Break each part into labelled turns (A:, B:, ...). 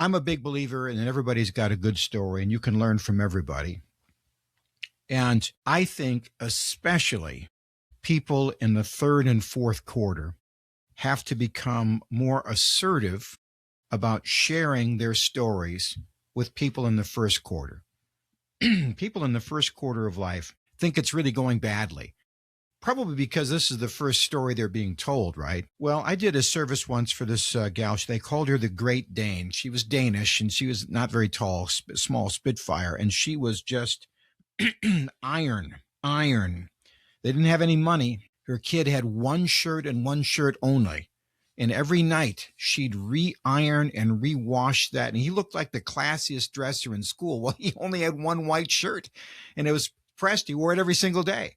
A: I'm a big believer in everybody's got a good story and you can learn from everybody. And I think especially people in the third and fourth quarter have to become more assertive about sharing their stories with people in the first quarter. People in the first quarter of life think it's really going badly. Probably because this is the first story they're being told, right? Well, I did a service once for this gal. They called her the Great Dane. She was Danish, and she was not very tall, small Spitfire, and she was just iron. They didn't have any money. Her kid had one shirt and one shirt only. And every night she'd re-iron and re-wash that. And he looked like the classiest dresser in school. Well, he only had one white shirt, and it was pressed. He wore it every single day.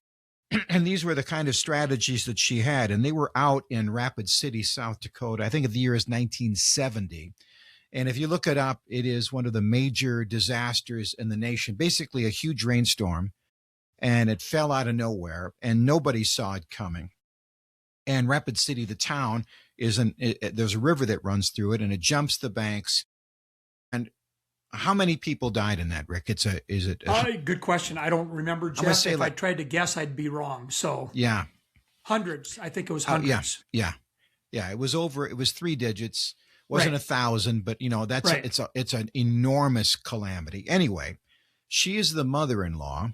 A: And these were the kind of strategies that she had. And they were out in Rapid City, South Dakota. I think the year is 1970. And if you look it up, it is one of the major disasters in the nation, basically a huge rainstorm. And it fell out of nowhere and nobody saw it coming. And Rapid City, the town, there's a river that runs through it and it jumps the banks. And how many people died in that, Rick?
B: Good question. I don't remember, Jeff. If I tried to guess, I'd be wrong. So
A: yeah,
B: hundreds. I think it was hundreds.
A: Yeah. It was 3 digits. Wasn't 1,000, but that's it's an enormous calamity. Anyway, she is the mother-in-law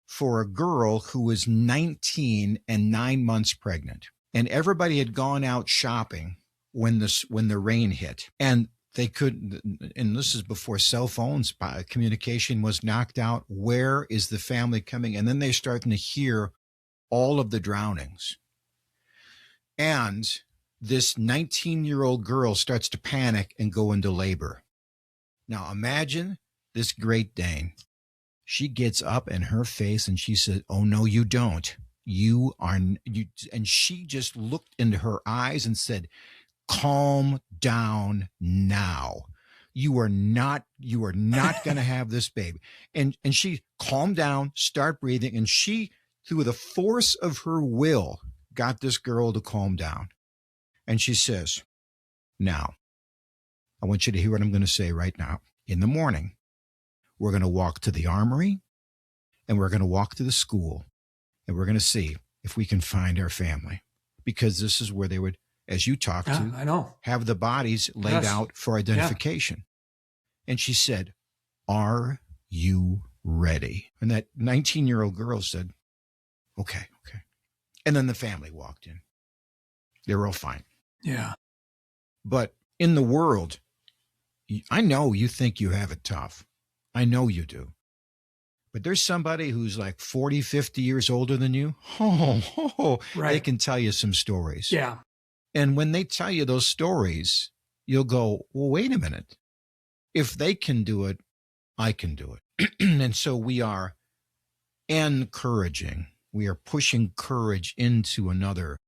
A: for a girl who was 19 and 9 months pregnant, and everybody had gone out shopping when the rain hit, and they couldn't, and this is before cell phones, communication was knocked out. Where is the family coming? And then they're starting to hear all of the drownings. And this 19-year-old girl starts to panic and go into labor. Now imagine this Great Dane. She gets up in her face and she said, "Oh, no, you don't. You." And she just looked into her eyes and said, "Calm down now. You are not going to have this baby." And she calmed down, start breathing. And she, through the force of her will, got this girl to calm down. And she says, "Now, I want you to hear what I'm going to say right now. In the morning, we're going to walk to the armory and we're going to walk to the school and we're going to see if we can find our family, because this is where they would, as you talked to,
B: I know, have
A: the bodies laid out for identification." Yeah. And she said, "Are you ready?" And that 19-year-old girl said, okay. And then the family walked in. They were all fine.
B: Yeah.
A: But in the world, I know you think you have it tough. I know you do. But there's somebody who's like 40, 50 years older than you. They can tell you some stories.
B: Yeah.
A: And when they tell you those stories, you'll go, well, wait a minute. If they can do it, I can do it. And so we are encouraging. We are pushing courage into another